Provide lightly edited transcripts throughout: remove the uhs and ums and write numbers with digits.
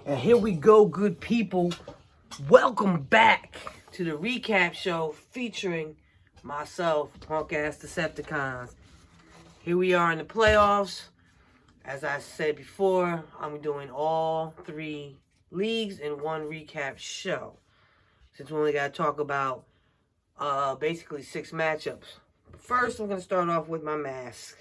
And here we go, good people. Welcome back to the recap show featuring myself, Punk Ass Decepticons. Here we are in the playoffs. As I said before, I'm doing all three leagues in one recap show. Since we only got to talk about basically 6 matchups. First, I'm going to start off with my mask.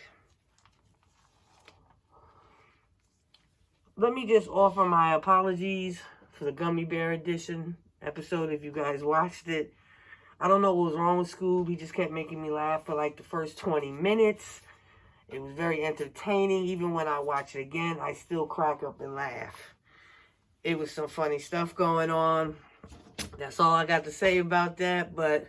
Let me just offer my apologies for the Gummy Bear Edition episode if you guys watched it. I don't know what was wrong with Scoob. He just kept making me laugh for like the first 20 minutes. It was very entertaining. Even when I watch it again, I still crack up and laugh. It was some funny stuff going on. That's all I got to say about that, but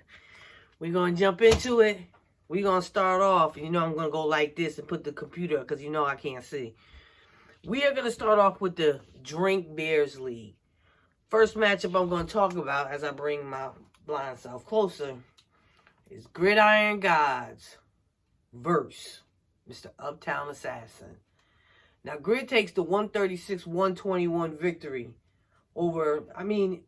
we're going to jump into it. We're going to start off. You know I'm going to go like this and put the computer because you know I can't see. We are going to start off with the Drink Bears League. First matchup I'm going to talk about as I bring my blind self closer is Gridiron Gods versus Mr. Uptown Assassin. Now, Grid takes the 136-121 victory over,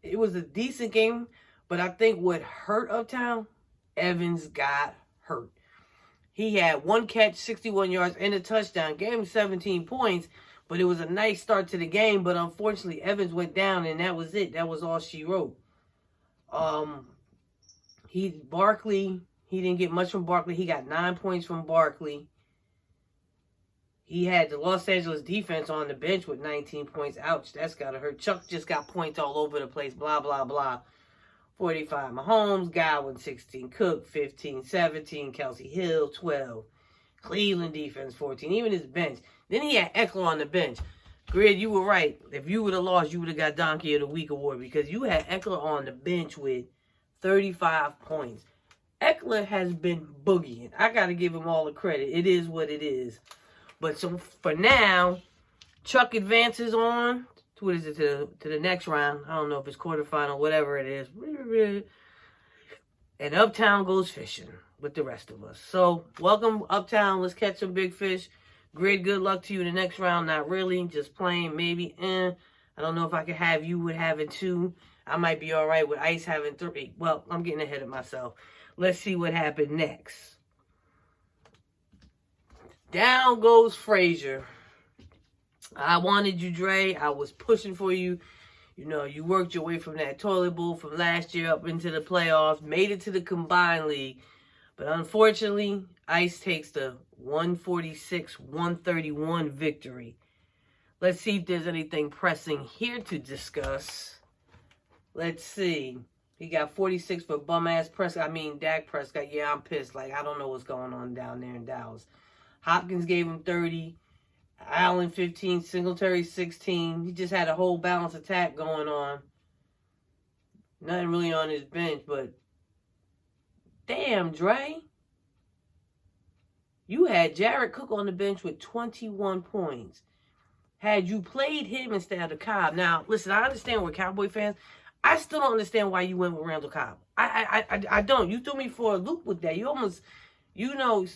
it was a decent game, but I think what hurt Uptown, Evans got hurt. He had 1 catch, 61 yards, and a touchdown. Gave him 17 points. But it was a nice start to the game. But unfortunately, Evans went down, and that was it. That was all she wrote. Barkley, he didn't get much from Barkley. He got 9 points from Barkley. He had the Los Angeles defense on the bench with 19 points. Ouch, that's got to hurt. Chuck just got points all over the place. Blah, blah, blah. 45 Mahomes, Godwin 16, Cook 15, 17, Kelsey Hill 12. Cleveland defense 14. Even his bench. Then he had Eckler on the bench. Grid, you were right. If you would have lost, you would have got Donkey of the Week award because you had Eckler on the bench with 35 points. Eckler has been boogieing. I got to give him all the credit. It is what it is. But so for now, Chuck advances on. What is it, to the next round? I don't know if it's quarterfinal, whatever it is. And Uptown goes fishing with the rest of us. So, welcome, Uptown. Let's catch some big fish. Grid, good luck to you in the next round. Not really. Just playing, maybe. I don't know if I could have you with having 2. I might be all right with Ice having 3. Well, I'm getting ahead of myself. Let's see what happened next. Down goes Frazier. I wanted you, Dre. I was pushing for you. You know, you worked your way from that toilet bowl from last year up into the playoffs. Made it to the combined league. But unfortunately, Ice takes the 146-131 victory. Let's see if there's anything pressing here to discuss. Let's see. He got 46 for bum-ass Prescott. Dak Prescott. Yeah, I'm pissed. Like, I don't know what's going on down there in Dallas. Hopkins gave him 30. Allen 15. Singletary 16. He just had a whole balanced attack going on. Nothing really on his bench, but damn, Dre. You had Jared Cook on the bench with 21 points. Had you played him instead of Cobb. Now, listen, I understand we're Cowboy fans. I still don't understand why you went with Randall Cobb. I don't. You threw me for a loop with that. You almost,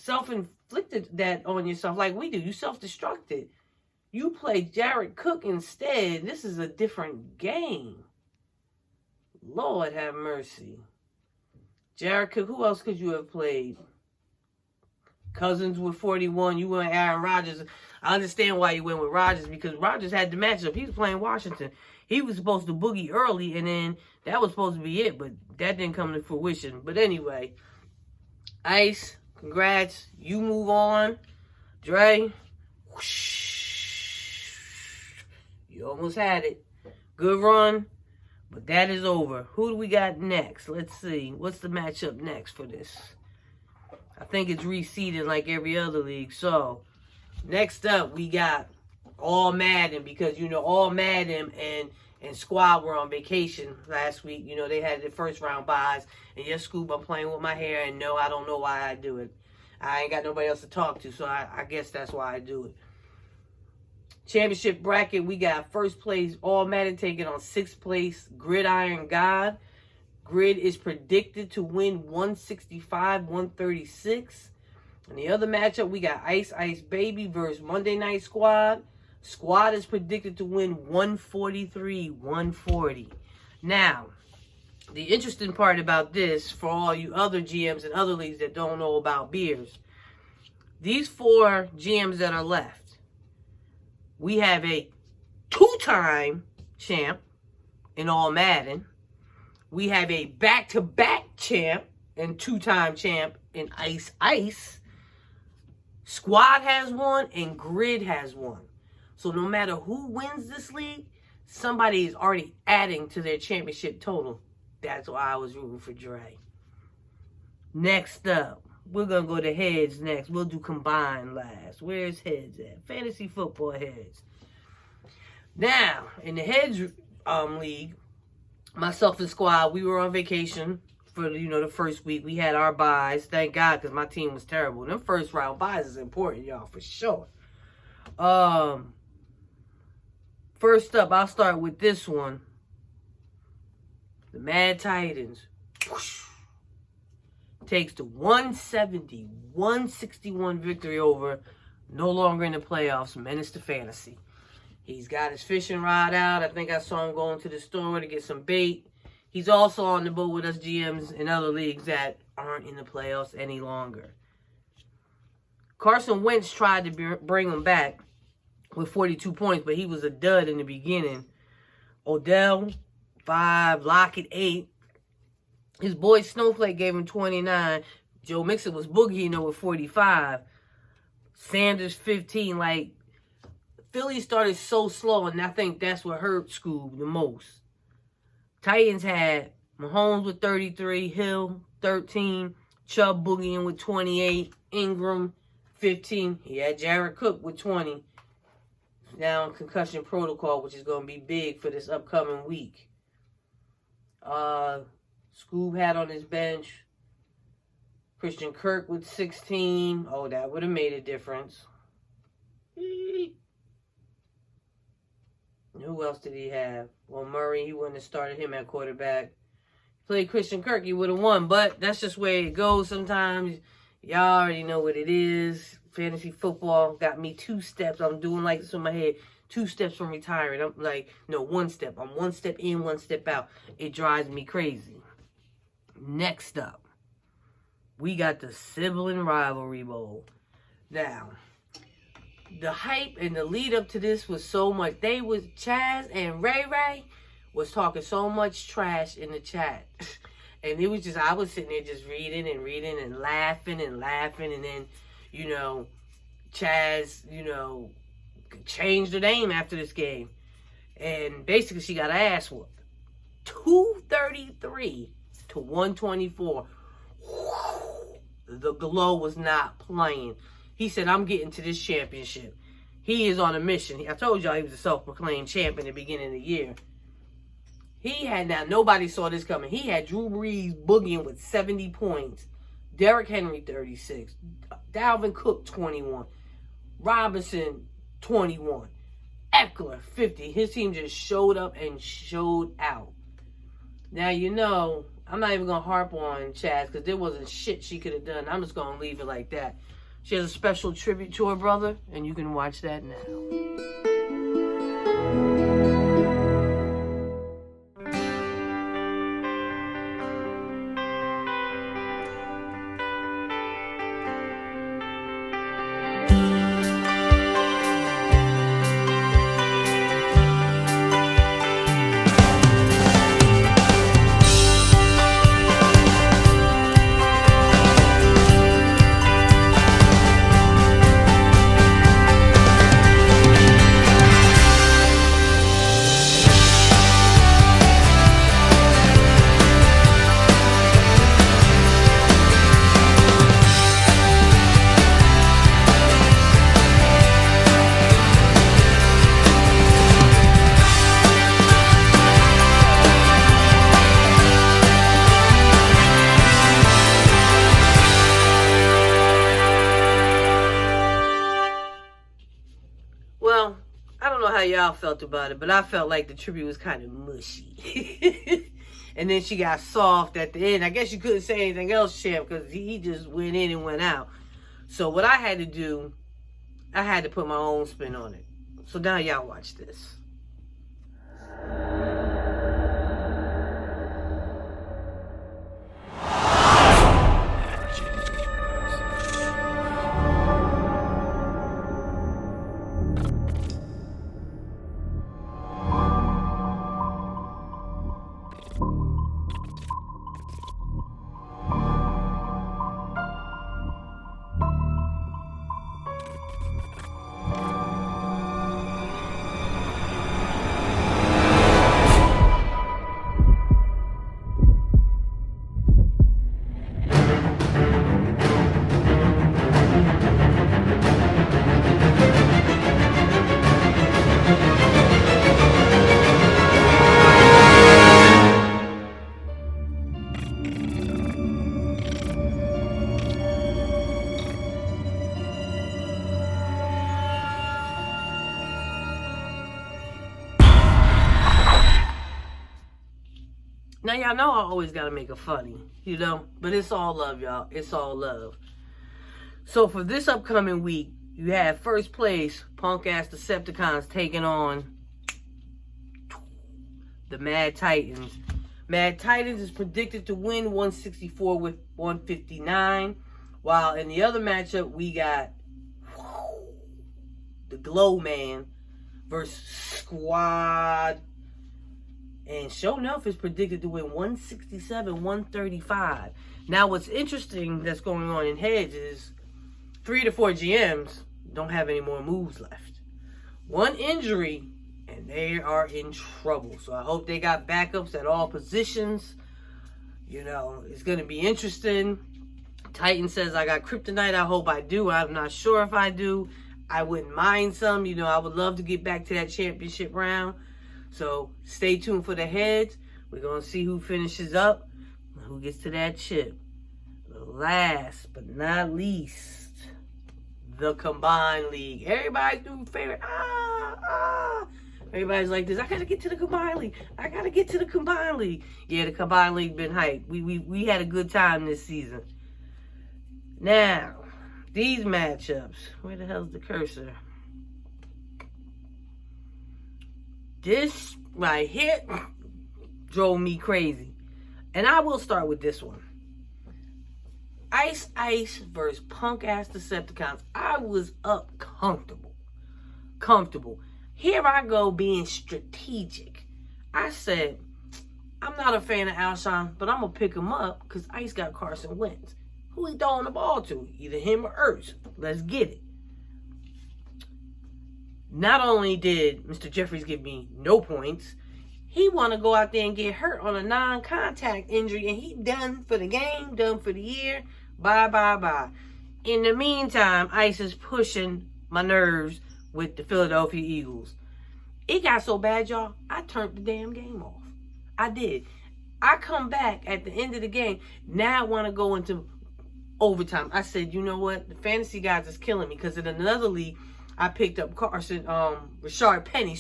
self-inflicted that on yourself like we do. You self-destructed. You played Jared Cook instead. This is a different game. Lord have mercy. Jared Cook, who else could you have played? Cousins with 41. You went Aaron Rodgers. I understand why you went with Rodgers because Rodgers had the matchup. He was playing Washington. He was supposed to boogie early, and then that was supposed to be it, but that didn't come to fruition. But anyway, Ice, congrats. You move on. Dre, whoosh, you almost had it. Good run. But that is over. Who do we got next? Let's see. What's the matchup next for this? I think it's reseeded like every other league. So, next up, we got All Madden. Because, All Madden and Squad were on vacation last week. They had their first round buys. And yes, Scoop, I'm playing with my hair. And no, I don't know why I do it. I ain't got nobody else to talk to. So, I guess that's why I do it. Championship bracket, we got first place All Madden taking on 6th place Gridiron God. Grid is predicted to win 165-136. In the other matchup, we got Ice Ice Baby versus Monday Night Squad. Squad is predicted to win 143-140. Now, the interesting part about this, for all you other GMs and other leagues that don't know about beers, these 4 GMs that are left, we have a 2-time champ in All Madden. We have a back-to-back champ and 2-time champ in Ice Ice. Squad has one and Grid has one. So no matter who wins this league, somebody is already adding to their championship total. That's why I was rooting for Dre. Next up, we're going to go to heads next. We'll do combined last. Where's heads at? Fantasy football heads. Now, in the heads league, myself and Squad, we were on vacation for, the first week. We had our buys. Thank God, because my team was terrible. Them first round buys is important, y'all, for sure. First up, I'll start with this one. The Mad Titans takes the 170-161 victory over, no longer in the playoffs, Menace to Fantasy. He's got his fishing rod out. I think I saw him going to the store to get some bait. He's also on the boat with us GMs in other leagues that aren't in the playoffs any longer. Carson Wentz tried to bring him back with 42 points, but he was a dud in the beginning. Odell, 5, Lockett, 8. His boy Snowflake gave him 29. Joe Mixon was boogieing with 45. Sanders, 15. Like, Philly started so slow, and I think that's what hurt Scoob the most. Titans had Mahomes with 33, Hill, 13, Chubb boogieing with 28, Ingram, 15. He had Jared Cook with 20. Now in concussion protocol, which is going to be big for this upcoming week. Scoob had on his bench Christian Kirk with 16. Oh, that would have made a difference. Who else did he have? Well, Murray, he wouldn't have started him at quarterback. Played Christian Kirk, he would have won. But that's just where it goes sometimes. Y'all already know what it is. Fantasy football got me 2 steps. I'm doing like this in my head. 2 steps from retiring. I'm like, no, 1 step. I'm 1 step in, 1 step out. It drives me crazy. Next up, we got the Sibling Rivalry Bowl. Now, the hype and the lead up to this was so much. Chaz and Ray Ray was talking so much trash in the chat. And it was just, I was sitting there just reading and laughing. And then, Chaz, changed her name after this game. And basically she got her ass whooped. 233-124. The glow was not playing. He said, I'm getting to this championship. He is on a mission. I told y'all he was a self-proclaimed champ in the beginning of the year. Now nobody saw this coming. He had Drew Brees boogieing with 70 points. Derrick Henry, 36. Dalvin Cook, 21. Robinson, 21. Eckler, 50. His team just showed up and showed out. Now, I'm not even going to harp on Chaz because there wasn't shit she could have done. I'm just going to leave it like that. She has a special tribute to her brother, and you can watch that now. Y'all felt about it, but I felt like the tribute was kind of mushy. And then she got soft at the end. I guess you couldn't say anything else, champ, because he just went in and went out. So what I had to do, I had to put my own spin on it. So now y'all watch this. Now, y'all know I always got to make it funny, you know? But it's all love, y'all. It's all love. So, for this upcoming week, you have first place, punk-ass Decepticons taking on the Mad Titans. Mad Titans is predicted to win 164 with 159. While in the other matchup, we got the Glow Man versus Squad. And sure enough, is predicted to win 167, 135. Now, what's interesting that's going on in heads is 3 to 4 GMs don't have any more moves left. One injury, and they are in trouble. So I hope they got backups at all positions. You know, it's going to be interesting. Titan says, I got Kryptonite. I hope I do. I'm not sure if I do. I wouldn't mind some. You know, I would love to get back to that championship round. So stay tuned for the heads. We're going to see who finishes up and who gets to that chip. Last but not least, the Combined League. Everybody's new favorite. Everybody's like this. I got to get to the Combined League. I got to get to the Combined League. Yeah, the Combined League been hyped. We had a good time this season. Now, these matchups. Where the hell's the cursor? This right here drove me crazy. And I will start with this one. Ice Ice versus punk-ass Decepticons. I was up comfortable. Here I go being strategic. I said, I'm not a fan of Alshon, but I'm going to pick him up because Ice got Carson Wentz. Who he throwing the ball to? Either him or Ertz. Let's get it. Not only did Mr. Jeffries give me no points, he want to go out there and get hurt on a non-contact injury, and he done for the game, done for the year. Bye. In the meantime, Ice is pushing my nerves with the Philadelphia Eagles. It got so bad, y'all, I turned the damn game off. I did. I come back at the end of the game. Now I want to go into overtime. I said, you know what? The fantasy guys is killing me because in another league, I picked up Rashard Penny,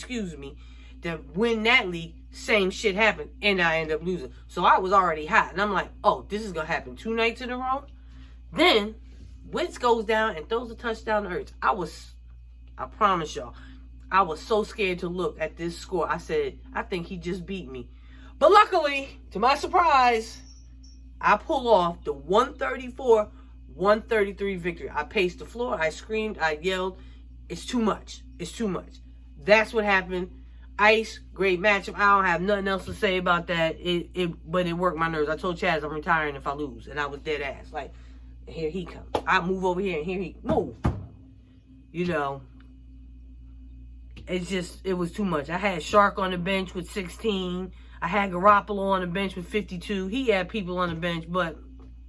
to win that league. Same shit happened, and I ended up losing. So I was already hot, and I'm like, oh, this is going to happen 2 nights in a row? Then, Wentz goes down and throws a touchdown to Ertz. I promise y'all, I was so scared to look at this score. I said, I think he just beat me. But luckily, to my surprise, I pull off the 134-133 victory. I paced the floor, I screamed, I yelled. It's too much. That's what happened. Ice, great matchup. I don't have nothing else to say about that. But it worked my nerves. I told Chaz I'm retiring if I lose. And I was dead ass. Like, here he comes. I move over here and here he move. You know. It was too much. I had Shark on the bench with 16. I had Garoppolo on the bench with 52. He had people on the bench, but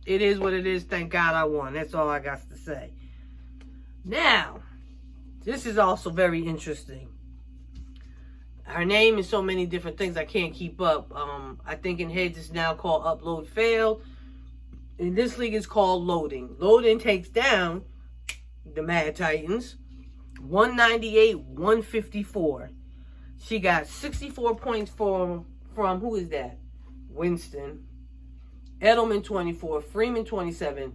it is what it is. Thank God I won. That's all I got to say. Now, this is also very interesting. Her name is so many different things I can't keep up. I think in heads it's now called Upload Failed. In this league it's called Loading. Loading takes down the Mad Titans 198-154. She got 64 points from who is that? Winston. Edelman 24, Freeman 27,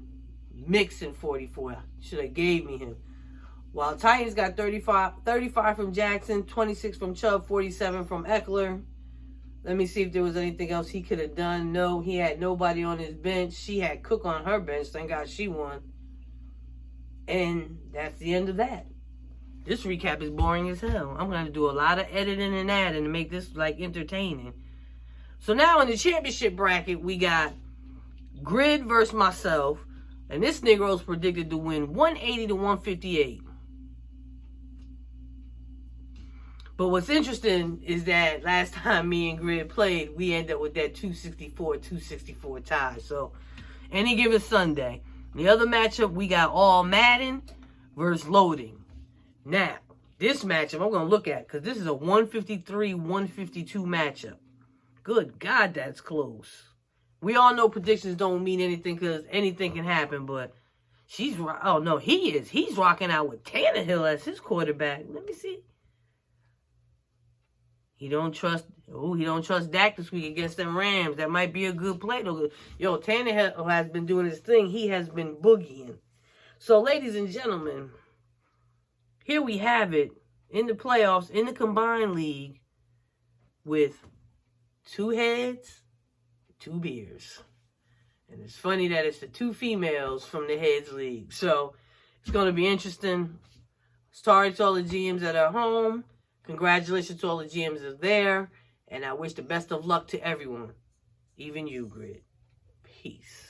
Mixon 44. Should have gave me him. While Titans got 35 from Jackson, 26 from Chubb, 47 from Eckler. Let me see if there was anything else he could have done. No, he had nobody on his bench. She had Cook on her bench. Thank God she won. And that's the end of that. This recap is boring as hell. I'm going to do a lot of editing and adding to make this, like, entertaining. So now in the championship bracket, we got Grid versus myself. And this Negro's predicted to win 180 to 158. But what's interesting is that last time me and Grid played, we ended up with that 264 tie. So, any given Sunday. The other matchup, we got All Madden versus Loading. Now, this matchup I'm going to look at because this is a 153-152 matchup. Good God, that's close. We all know predictions don't mean anything because anything can happen, but he's rocking out with Tannehill as his quarterback. Let me see. He don't trust Dak this week against them Rams. That might be a good play, though. Yo, Tannehill has been doing his thing. He has been boogieing. So, ladies and gentlemen, here we have it in the playoffs, in the combined league, with 2 heads, 2 beers. And it's funny that it's the 2 females from the heads league. So, it's going to be interesting. Sorry to all the GMs that are home. Congratulations to all the GMs that are there. And I wish the best of luck to everyone. Even you, Grid. Peace.